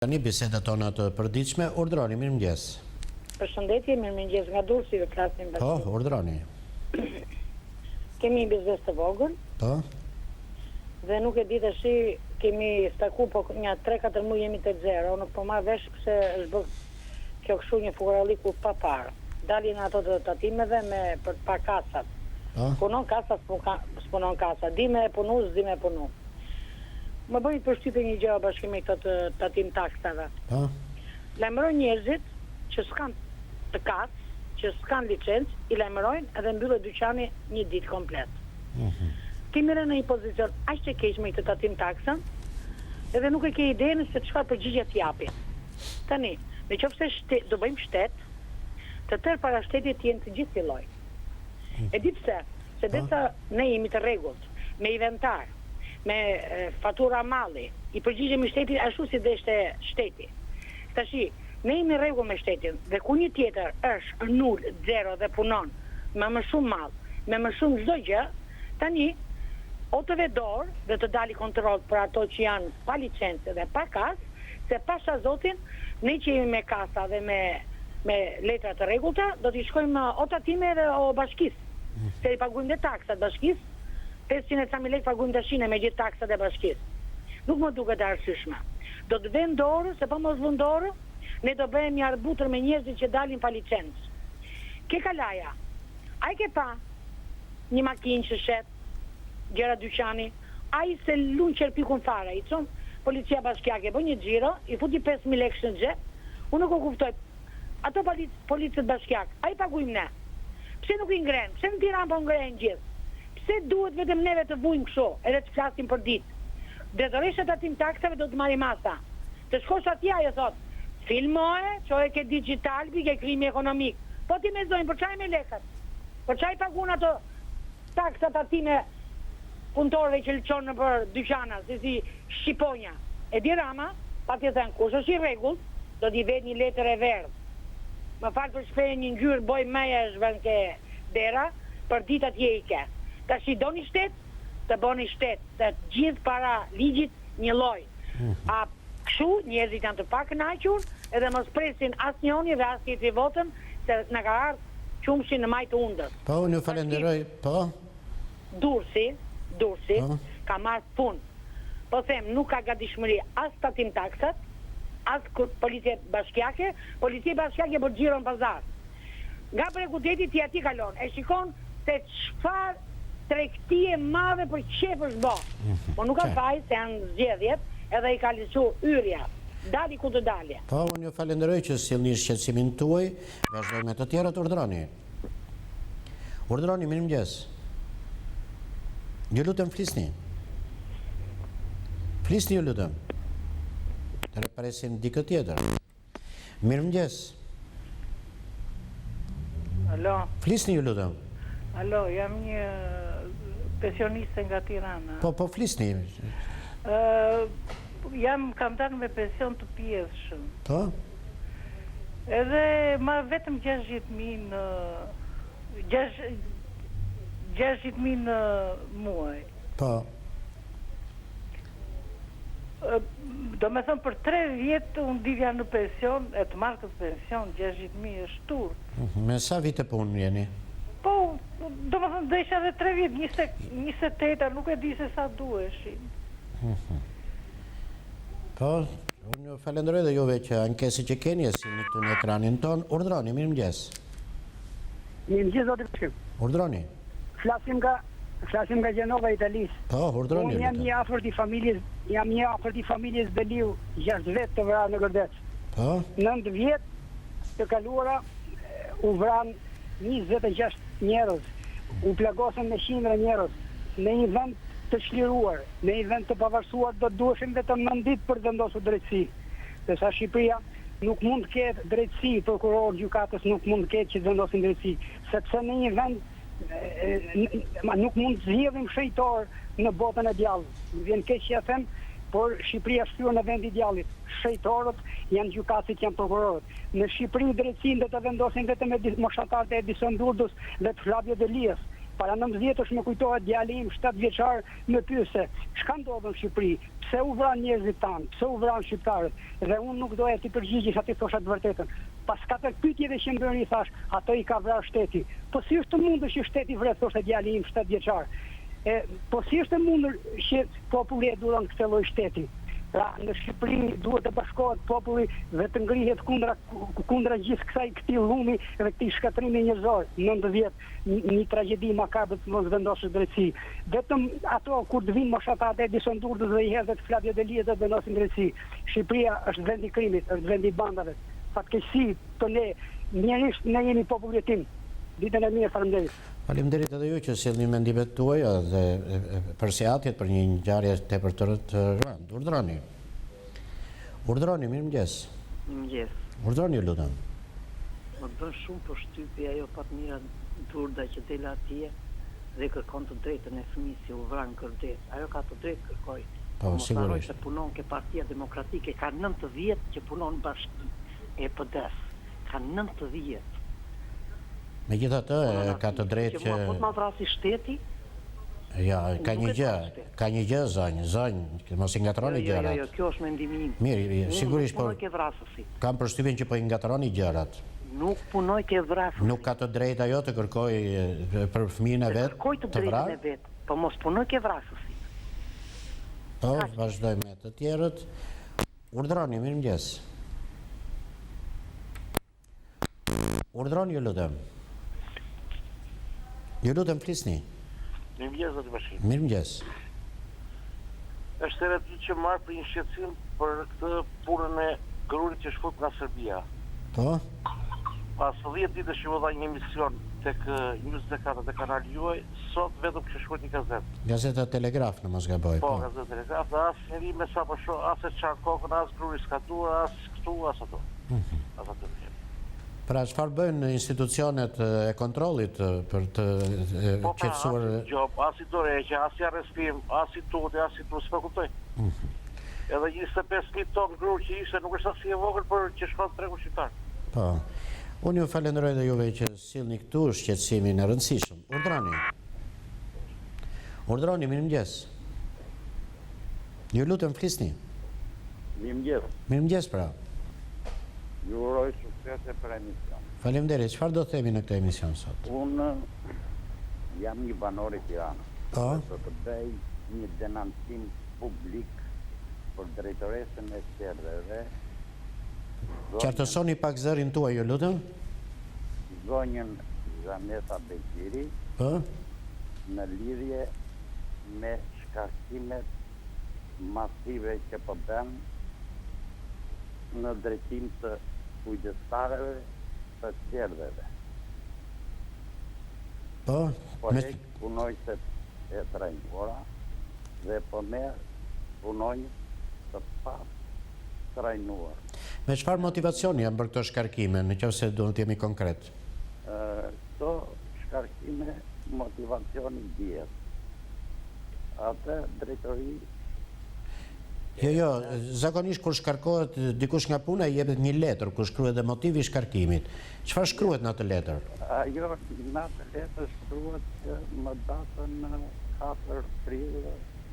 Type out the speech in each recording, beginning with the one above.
Tani bisedat tona të përditshme, urdhroni, mirëmëngjes. Përshëndetje, mirëmëngjes, nga Durrësi flasim bashkë. Po, urdhroni. Kemi biznes të vogël. Po. Dhe nuk e di tash, kemi staku po një 3-4 muaj jemi te zero, nuk po marr vesh pse është bë kjo kështu një fukaralliku pa parë. Dalin ato të tatimeve me për pa kasat. Po. Punon kasa, s'punon kasa. Di me punu, s'di me punu. Më bëjt përshtypje një gjë bashkë me këtë tatim taksave. Po. Lajmërojnë njerëzit që s'kan të kasë, që s'kan licencë, i lajmërojnë edhe mbyllet dyqani një ditë komplet. Ti merre në një pozicion aq të keq me këtë tatim taksën, edhe nuk e ke idenë se çfarë përgjigje t'japin. Tani, nëse do bëjmë shtet, të tërë para shtetit jenë të gjithë si lloj. E di pse? Se derisa ne jemi të rregullt, me inventar, me fatura malli, i përgjigjemi shtetit ashtu si deshte shteti. Tashi, ne jemi rregull me shtetin, dhe ku një tjetër është nul, zero dhe punon me më shumë mall, me më shumë çdo gjë, tani o të vedor dhe të dali kontroll për ato që janë pa licencë dhe pa kasë, se pasha zotin, ne që jemi me kasa dhe me letra të rregullta, do t'i shkojmë o tatime dhe o bashkisë. Se i paguajmë dhe taksat bashkisë, 500.000 lekë paguajmë tashine me gjithë taksat e bashkisë. Nuk më duket e arsyeshme. Do të vënë dorë, se pa mos vënë dorë, ne do bëhemi një arbutër me njerëzit që dalin pa licencë. Ke kalaja, a i ke pa një makinë që shet, gjera dyqani, a i se lunë qerpikun fare, i çon policia bashkiake, bën një xhiro, i futi 5.000 lekë në xhep, unë nuk o kuftoj, ato policët bashkiak, a i paguajmë ne? Pse nuk i ngrenë? Pse në Tiranë po ngrenë gjithë? Pse duhet vetëm neve të vujmë kështu, edhe të flasim për ditë? Drejtoresha tatim taksave do të marri masa. Të shkosh atje ajo thot, filmoje, çoje ke digital, ke krimi ekonomik. Po ti me zojnë, për çaj me lekët? Për çaj pagun ato taksat tatime punëtorëve që lëçon në për dyqana, si shqiponja. E di Rama, pa t'i thënë, kush është i rregullt, do t'i vet një letër e verdhë. Më fal për shpejë një ngjyrë boj meja zhvën ke dera, për ditat je i ke. Tash i doni shtet, të boni shtet, të gjithë para ligjit një lloj. A kështu njerëzit janë të pakënaqur, edhe mos presin asnjëri dhe as tjetri votën, se na ka ardhur qumshi në maj të undës. Po, unë ju falenderoj, po. Durrësi, ka marrë punë. Po them, nuk ka gatishmëri as tatim taksat, as policia bashkiake për xhiron pazar. Nga Bregudeti ti aty kalon, e shikon se çfarë tregtie madhe për qef është bë. Po nuk ka faj se janë zgjedhjet, edhe i ka lëshu yrja. Dali ku të dalje. Po, unë ju falenderoj që sillni shqetësimin tuaj, vazhdoj me të tjerët, urdhroni. Urdhroni, mirëmëngjes. Ju lutem flisni. Flisni, ju lutem. Të represin dikë tjetër. Mirëmëngjes. Alo. Flisni, ju lutem. Alo, jam një pensioniste nga Tirana. Po flisni. Kam dalë me pension të pjesshëm. Po? Edhe ma vetëm 60.000 në muaj. Po. Do me thëmë për 3 vjetë unë divja në pension, e të marrë këtë pension, 60.000 është turp. Me sa vite punë jeni? Po, do me thëmë dhe isha dhe 3 vjetë, 28, nuk e di se sa duheshin. Po, unë ju falenderoj dhe juve që ankesi që keni e si në këtu në ekranin ton. Urdhroni, mirëmëngjes. Mirëmëngjes, zotë Bashkim. Urdhroni. Flasim nga Gjenova, Italisë. Po, urdhroni. Unë jam një afërt i familjes Beliu, 6 vetë të vrarë në Gërdec. Po? 9 vjetë të kaluara u vranë 26 njerëz, u plagosën me qindra njerëz, në një vend të çliruar, në një vend të pavarësuar, do duheshin vetëm 9 ditë për të vendosur drejtësi. Sa Shqipëria nuk mund të ketë drejtësi, prokuror, gjykatës nuk mund të ketë që të vendosin drejtësi, sepse në një vend nuk mund të zgjedhim shejtor në botën e djallit. Vjen keq që ja them, por Shqipëria shtyr në vend i djallit. Shejtorët janë gjykatësit, janë prokurorët. Në Shqipëri drejtësinë do të vendosin vetëm moshatarët e Edison Durdus dhe të Flavio Delias. Para 19 vjetësh më kujtohet djali im 7 vjeçar më pyese, çka ndodh në Shqipëri? Pse u vran njerëzit tanë? Pse u vran shqiptarët? Dhe unë nuk doja ti përgjigjesh aty thosha të vërtetën. Pas 4 pyetjeve që më bëri thash, ato i ka vrarë shteti. Po si është të mundur që shteti vret, thoshte djali im 7 vjeçar. Po si është të mundur që populli e duron këtë lloj shteti? Pra në Shqipëri duhet të bashkohet populli dhe të ngrihet kundra gjithë këtij llumi dhe këtij shkatrimi njerëzor. 90 një tragjedi makabre të mos vendosur drejtësi. Vetëm ato kur të vinë moshatate e dison Durrës dhe i hedhet Flavio Delia dhe vendosin drejtësi. Shqipëria është vend i krimit, është vend i bandave. Fatkeqësi të ne njerëzisht ne jemi populli tim. Ditën e mirë, faleminderit. Faleminderit edhe ju që sjellni mendimet tuaja dhe përsiatjet për një ngjarje tepër të rëndë. Urdhroni. Urdhroni, mirëmëngjes. Mirëmëngjes. Urdhroni, lutem. Më bën shumë përshtypje ajo Fatmira Durda që del atje dhe kërkon të drejtën e fëmijës që u vran kërdet. Ajo ka të drejtë kërkoj. Po, sigurisht. Se punon ke Partia Demokratike, ka 90 vjet që punon bashki e PD-s. Ka 90 vjet. Megjithatë, ka të drejtë që po të ma vrasi shteti. Ja, ka një gjë zonjë, mos i ngatroni gjërat. Jo, kjo është mendimi im. Mirë, sigurisht po. Punoj ke vrasësit. Kam përshtypjen që po i ngatroni gjërat. Nuk punoj ke vrasësit. Nuk ka të drejtë ajo të kërkoj për fëmijën e vet. Kërkoj të drejtën e vet, po mos punoj ke vrasësit. Po, vazhdojmë me të tjerët. Urdhroni, mirëmëngjes. Urdhroni, ju lutem. Ju lutem, flisni. Mirëmëngjes, zoti Bashir. Mirëmëngjes. Është era e dytë që marr për një shqetësim për këtë punën e grurit që shfut nga Serbia. Po? Pas 10 ditësh që u dha një emision tek News 24 dhe kanali juaj, sot vetëm që shkruaj një gazetë. Gazeta Telegraf, në mos gaboj. Po, Gazeta Telegraf, dhe as njeri me sa po shoh, as e çan kokën, as gruri s'ka duar, as këtu, as ato. As ato. Pra, çfarë bëjnë institucionet e kontrollit për të qetësuar? Po, as i dorëheqje, as i arrestim, as i tutje, as i tu, s'po kuptoj. Edhe 25.000 ton grur që ishte nuk është asnjë e vogël për që shkon tregu shqiptar. Po. Unë ju falenderoj dhe juve që sillni këtu shqetësimin e rëndësishëm. Urdhroni. Urdhroni, mirëmëngjes. Ju lutem, flisni. Mirëmëngjes. Mirëmëngjes, pra. Ju uroj suksese për emision. Faleminderit. Çfarë do të themi në këtë emision sot? Unë jam një banor i Tiranës. Po. Do të bëj një denancim publik për drejtoresën e Serdeve. Qartësoni pak zërin tuaj, ju lutem. Zonjën Zaneta Beqiri Po. në lidhje me shkarkimet masive që po bën në drejtim të kujdestarëve të Serdeve. Po. Po heq punojësit e trajnuara dhe po merr punonjës të pas trajnuar. Me çfarë motivacioni janë për këto shkarkime, nëse duhet të jemi konkret? Këto shkarkime motivacioni dihet. Atë drejtori Jo, zakonisht kur shkarkohet dikush nga puna i jepet një letër ku shkruhet dhe motivi i shkarkimit. Çfarë shkruhet në atë letër? Ajo në atë letër shkruhet që më datën 4 prill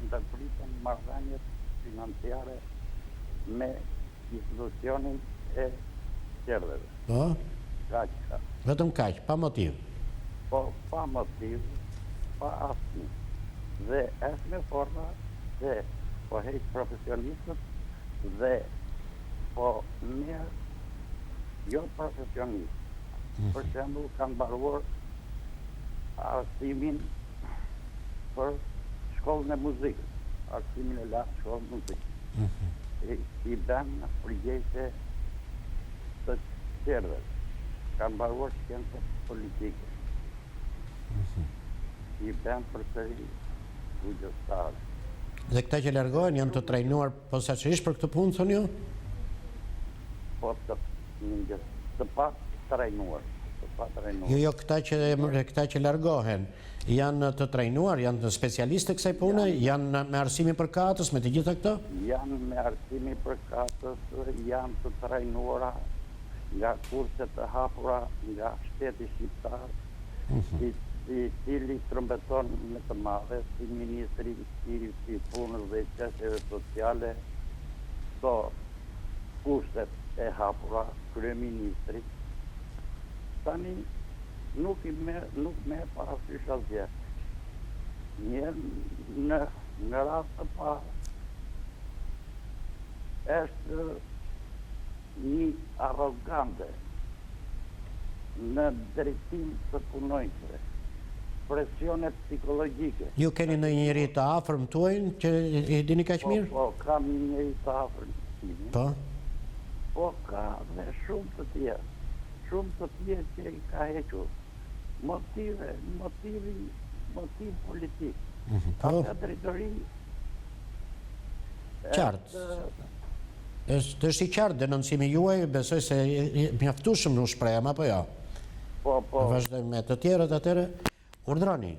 ndërpritën marrëdhëniet financiare me institucionin e Serdeve. Po? Kaq. Vetëm kaq, pa motiv. Po, pa motiv, pa asnjë. Dhe është me forma dhe po heq profesionistët dhe po merr jo profesionistë. Për shembull, kanë mbaruar arsimin për shkollën e muzikës, arsimin e lartë shkollën e muzikës. I bën përgjegjëse të Serdeve. Kanë mbaruar shkencët politike. I bën përsëri kujdestarë. Dhe këta që largohen janë të trajnuar posaçërisht për këtë punë, thonë ju? Po të pa trajnuar. Jo, këta që largohen janë të trajnuar, janë të specialistë të kësaj pune, janë me arsimin përkatës, me të gjitha këto? Janë me arsimin përkatës, janë të trajnuara nga kurse të hapura nga shteti shqiptar, i cili trombeton me të madhe si ministri i punës dhe çështjeve sociale, do kushtet e hapura kryeministri. Tani nuk me parasysh asgjë. Në rast të parë është një arrogante në drejtim të punojnësve, presione psikologjike. Ju keni në njëri të afërm tuajnë që i dini kaq mirë? Po, kam një njëri të afërm. Po? Po, ka dhe shumë të tjerë që i ka hequr. Motiv politik. Po? Ka drejtori Qartë. Është i qartë denoncimi juaj, besoj se mjaftueshëm në shprehjem apo jo? Po. Vazhdojmë me të tjerët atëre. Urdhroni.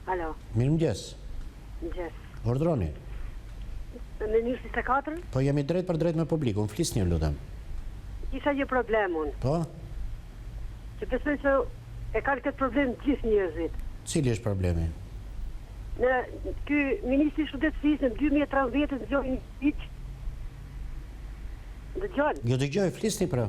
Alo, Mirëmëngjes. mëngjes. Urdhroni. Në 24, Po jemi drejt për drejt me publikun, flisni lutem. kisha një problemun, Po? që besoj se e kanë këtë problem gjithë njerëzit. Cili është problemi? Në ky ministri i shëndetësisë në 2013 zgjoi një ligj. Dëgjon, Ju dëgjoj, flisni pra.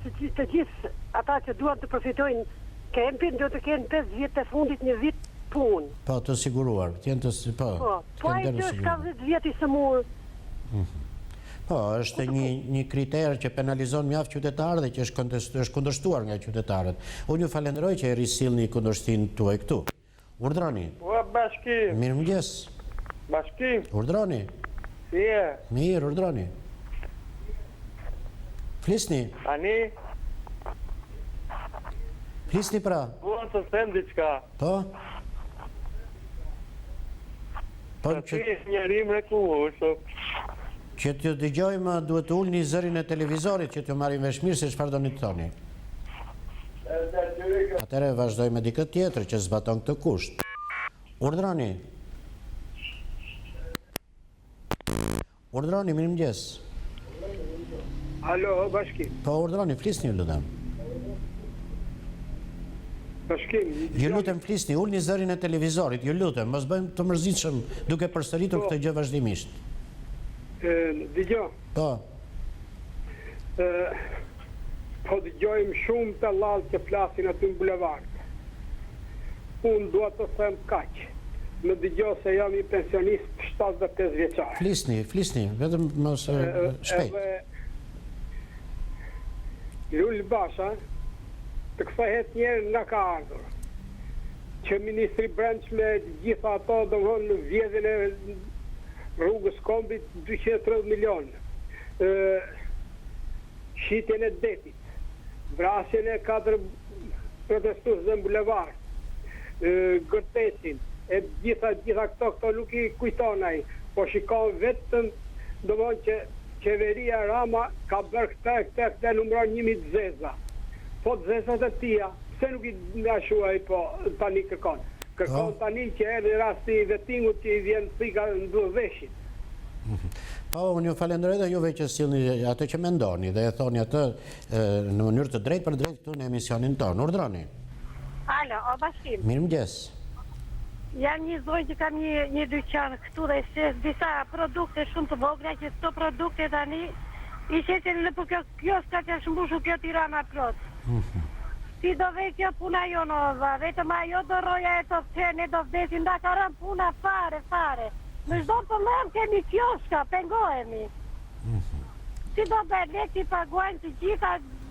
që të gjithë ata që duan të përfitojnë kempin do të kenë 5 vjet të fundit një vit punë. Po, të siguruar. Po Po ai që është ka 10 vjet i sëmur. Po, është një kriter që penalizon mjaft qytetarët dhe që është kundërshtuar nga qytetarët. Unë ju falenderoj që e risillni kundërshtinë tuaj këtu. Urdhroni. Po, bashkim. Mirëmëngjes. Bashkim. Urdhroni. Si e? Mirë, urdhroni. Flisni. Ani, Flisni pra. po të them diçka. Po? Po Ti je njeri mrekullueshëm. që t'ju dëgjojmë duhet të ulni zërin e televizorit që t'ju marrim vesh mirë se çfarë doni të thoni. Atëherë vazhdoj me dikë tjetër që zbaton këtë kusht. Urdhroni. Urdhroni, mirëmëngjes. Alo, bashkim. Po urdhroni, flisni lutem. Bashkim. Ju lutem flisni, ulni zërin e televizorit, ju lutem, mos bëjmë të mërzitshëm duke përsëritur këtë gjë vazhdimisht. Dëgjoj. Po, Po dëgjojmë shumë të lallë që flasin aty në bulevard. Unë dua të them kaq. Më dëgjoj se jam i pensionist 75 vjeçar. flisni, vetëm mos shpejt. Lul Basha të kthehet njerë nga ka ardhur. Që Ministri Brendshme gjitha ato domthon në vjedhjen e rrugës Kombit 230 milion. Shitjen e detit, vrasjen e 4 protestuesve në bulevard, gërtesin, e gjitha këto nuk i kujton ai, po shikon vetëm domthon që qeveria Rama ka bërë këtë numëron 1000 zeza. Po zezat e tia, pse nuk i nga shuaj po tani kërkon? Kërkon tani që erdhi rasti i vettingut që i vjen thika në duhveshit. Po, unë ju falenderoj dhe juve që sillni atë që mendoni dhe e thoni atë në mënyrë të drejtë për drejtë këtu në emisionin tonë. Urdhroni. Alo, o bashkim. Mirëmëngjes. Jam një zoj që kam një dyqan këtu dhe shes disa produkte shumë të vogla që këto produkte tani i shetin në për kjo s'ka që është mbushu kjo Tirana plot. Si do vej kjo puna jo nova, vetëm ajo do roja e të të ne do vdesin da ka rëm puna fare. Në çdo pëllëm kemi kioska, pengohemi. Si do bërë lekti paguajnë të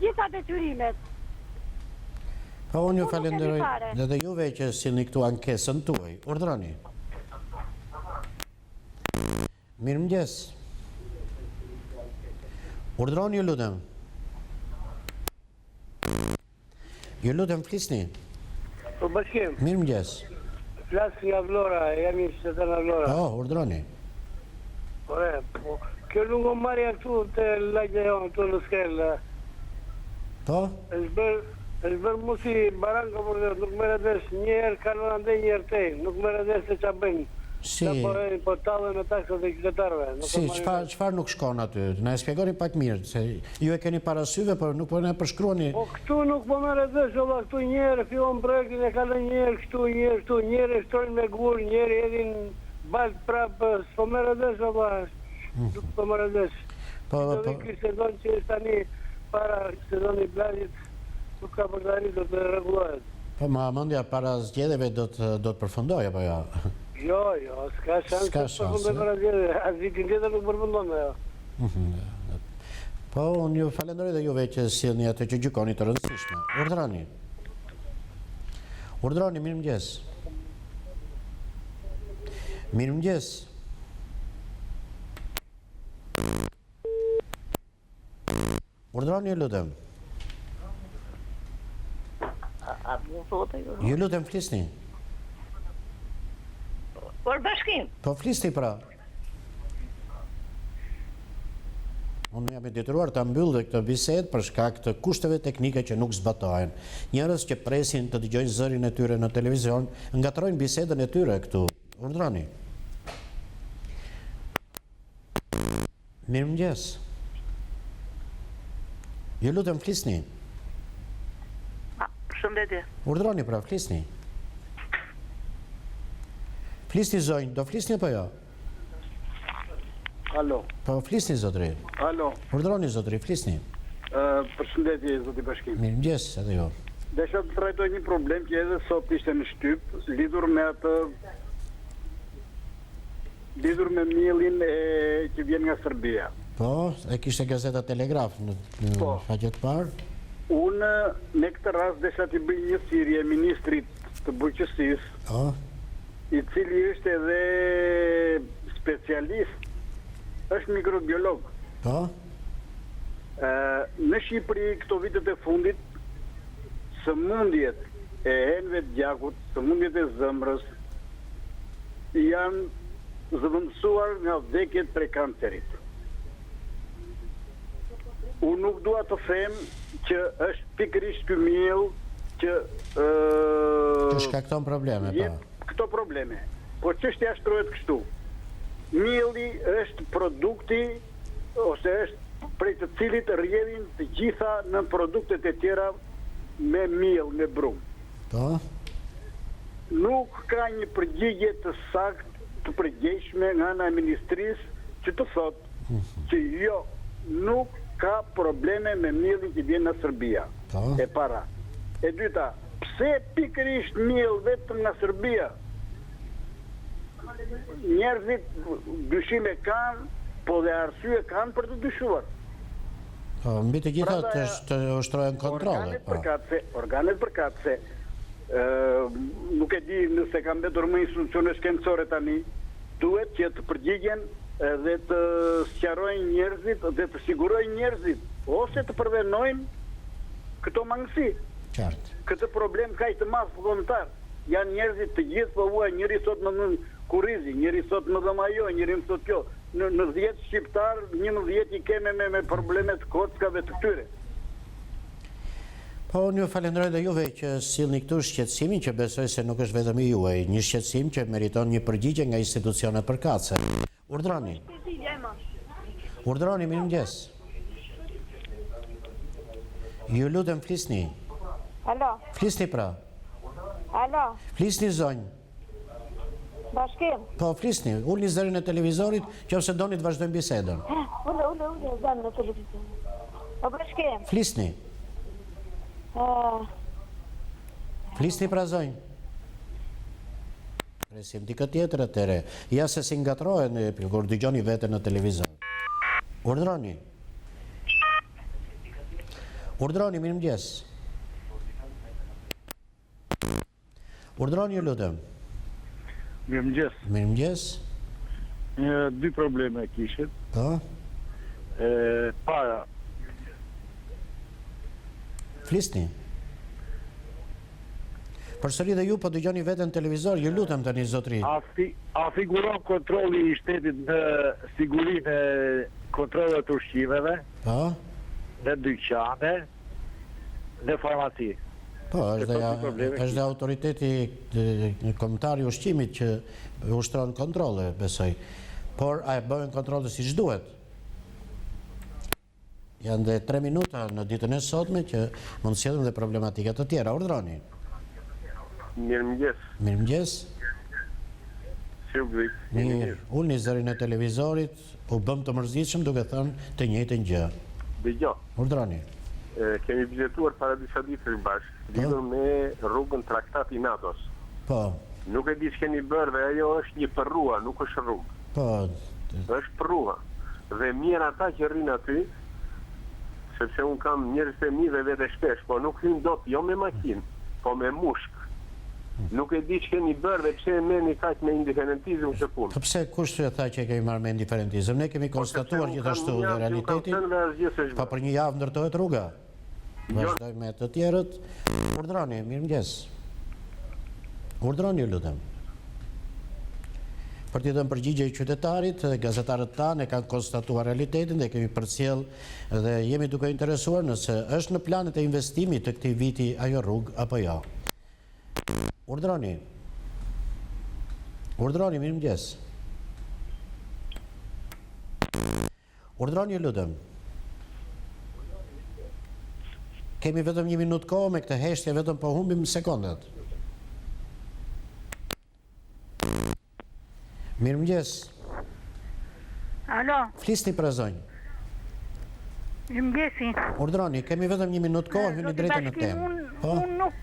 gjitha detyrimet. Po, unë ju falenderoj dhe juve që sillni këtu ankesën tuaj. Urdhroni. Mirëmëngjes. Urdhroni, ju lutem. Ju lutem, flisni. Po bashkim, Mirëmëngjes. flas nga Vlora, jam i shtetan nga Vlora. Po, urdhroni. Po, kjo nuk më marrja këtu të lagja jonë, këtu në skellë. Po, është bërë musi baranka për dhe, nuk më redes njerë kanë në ndej njerë tej, nuk më redes se qa bëjnë. Si, po tallën e taksat e qytetarëve. si çfarë nuk shkon aty? Na e shpjegoni pak mirë, se ju e keni parasyve, por nuk po na përshkruani. Po këtu nuk po merret vesh, valla, këtu njerë fillon projektin e kalon njerë këtu, njerë shtojnë me gur, njerë hedhin balt prapë, s'po merret vesh, valla. Nuk po merret vesh. Po, Ky sezon që është tani para sezonit plazhit, nuk ka për të arritur të rregullohet. po ma mendja para zgjedhjeve do të përfundoj apo jo? Jo, s'ka shans. S'ka shans, As vitin tjetër nuk përfundon ajo. Po, unë ju falenderoj dhe juve që sjellni atë që gjykoni të rëndësishme. Urdhroni, mirëmëngjes. Mirëmëngjes. Urdhroni, lutem. Ju lutem flisni. Por bashkim. Po flisni pra. Unë jam i detyruar ta mbyll dhe këtë bisedë për shkak të kushteve teknike që nuk zbatohen. Njerëz që presin të dëgjojnë zërin e tyre në televizion, ngatrojnë bisedën e tyre këtu. Urdhroni. Mirëmëngjes. Ju lutem flisni. Përshëndetje. Urdhroni pra, flisni. Flisni zonjë, do flisni apo jo? Alo, Po flisni zotri. alo, Urdhroni zotri, flisni. përshëndetje, zoti Bashkim. Mirëmëngjes edhe jo. Desha të trajtoj një problem që edhe sot ishte në shtyp, lidhur me atë, lidhur me mielin që vjen nga Serbia. Po, e kishte Gazeta Telegraf në Po. faqet parë. Unë në këtë rast desha t'i bëj një thirrje ministrit të bujqësisë, Po, i cili është edhe specialist, është mikrobiolog. po, Në Shqipëri këto vitet e fundit, sëmundjet e enëve të gjakut, sëmundjet e zëmrës, janë zëvendësuar nga vdekjet prej kancerit. Unë nuk dua të them që është pikërisht ky miell që që shkakton probleme, po. jep këto probleme. Po çështja shtrohet kështu. Mielli është produkti ose është prej të cilit rrjedhin të gjitha në produktet e tjera me miell, me brum. Po, Nuk ka një përgjigje të saktë, të përgjegjshme nga ana e ministrisë që të thotë që jo, nuk ka probleme me mielin që vjen nga Serbia. Po. E para. E dyta, pse pikërisht miell vetëm nga Serbia? Njerëzit dyshime kanë, po dhe arsye kanë për të dyshuar. po, mbi të gjitha Prandaj, të ushtrohen kontrolle, po. Organet përkatëse, nuk e di nëse kanë mbetur më institucione shkencore tani, duhet që të përgjigjen dhe të sqarojnë njerëzit dhe të sigurojnë njerëzit ose të përvenojnë këto mangësi. Qartë. Këtë problem ka i të madh vullnetar. Janë njerëzit të gjithë po vuaj, njëri sot më Kurrizi, njëri sot më Dhamajo, njëri më sot kjo. Në 10 shqiptar, 11 i keme me problemet kockave të këtyre. Po, unë ju falenderoj dhe juve që sillni këtu shqetësimin që besoj se nuk është vetëm i juaj, një shqetësim që meriton një përgjigje nga institucionet përkatëse. Urdhroni. Urdhroni, mirëmëngjes. Ju lutem flisni. Alo, Flisni pra. alo, Flisni zonjë. Bashkim. Po, flisni. Ulni zërin e televizorit nëse doni të vazhdojmë bisedën. Ule, zanë në televizor. O Bashkim. Flisni. Flisni pra zonjë. Presim dikë tjetër atëre. Ja se si ngatrohen kur dëgjoni veten në televizor. Urdhroni. Urdhroni, mirëmëngjes. Urdhroni, ju lutem. Mirëmëngjes. Mirëmëngjes. Dy probleme kishit. Po, Para, flisni. Përsëri dhe ju po dëgjoni veten në televizor, ju lutem tani zotri. a figuron kontrolli i shtetit në sigurinë e kontrollet të ushqimeve, Po, në dyqane, në farmaci? Po, është dhe autoriteti kombëtar i ushqimit që ushtron kontrole, besoj. Por, a e bëhen kontrole si duhet? Janë dhe 3 minuta në ditën e sotme që mund të sjellim dhe problematikat të tjera. Urdhroni. Mirëmëngjes. Mirëmëngjes. Si u gri? Mirë. Ulni zërin e televizorit, u bëm të mërzitshëm duke thënë të njëjtën gjë. Dëgjoj. Urdhroni. Kemi bizetuar para disa ditësh bashkë, lidhur me rrugën Traktati Natos. Po. Nuk e di ç'keni bërë dhe ajo është një përrua, nuk është rrugë. Po. Është përrua. Dhe mirë ata që rrinë aty, sepse unë kam njerëz të mi dhe vete shpesh, po nuk hyn dot jo me makinë, po me mushk. Nuk e di ç'keni bërë dhe pse e merrni kaq me indiferentizëm këtë punë. Po pse kush thua që e kemi marrë me indiferentizëm? Ne kemi konstatuar gjithashtu dhe realitetin. Pa për një javë ndërtohet rruga. Vazhdojmë me të tjerët. Urdhroni, mirëmëngjes. Urdhroni, lutem. Për t'i dhënë përgjigje qytetarit, gazetarët tanë e kanë konstatuar realitetin dhe kemi përcjell dhe jemi duke interesuar nëse është në planet e investimit të këtij viti ajo rrugë apo jo. Urdhroni. Urdhroni, mirëmëngjes. Urdhroni, lutem. Kemi vetëm 1 minutë kohë me këtë heshtje, vetëm po humbim sekondat. Mirëmëngjes. Alo, Flisni për zonjë. mirëmëngjesi. Urdhroni, kemi vetëm 1 minutë kohë, hyni drejtë në temë. Po, Unë nuk...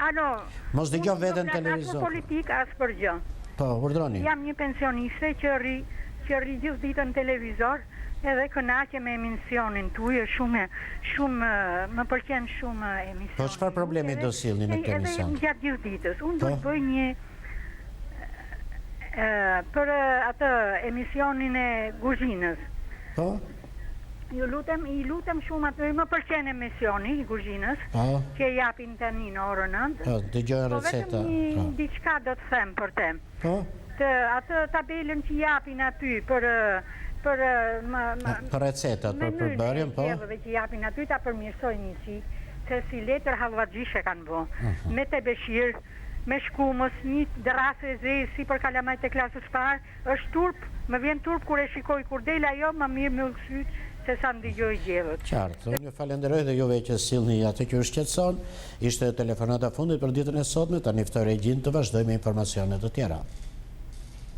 Alo... mos dëgjo veten As televizor. për politikë, as për gjë. Po, urdhroni. Jam një pensioniste që rri gjithë ditën televizor edhe kënaqem me emisionin tuaj, shumë më pëlqen shumë emisioni. Po çfarë problemi do sillni në këtë emision? Edhe gjatë gjithë ditës. Unë do Po. të bëj një për atë emisionin e kuzhinës. Po, I lutem shumë atë, më pëlqen emisioni i kuzhinës, po, që japin tani në orën 9. po, dëgjoj Po receta. vetëm një Po, diçka do të them për te. po, Atë tabelën që japin aty për për recetat, për përbërjen, po. mënyrën e që japin aty ta përmirësoj një çik, se si letër hallaxhishe kanë bë. Me te beshir, me shkumës, një drasë e zezë si për kalamajt e klasës parë, është turp, më vjen turp kur e shikoj kur del ajo, më mirë me ulësyt se sa ndigjoj gjellët. Qartë, unë ju falenderoj dhe juve që sillni atë që ju shqetëson. Ishte telefonata fundit për ditën e sotme, tani ftoj Regjin të vazhdojmë me informacione të tjera.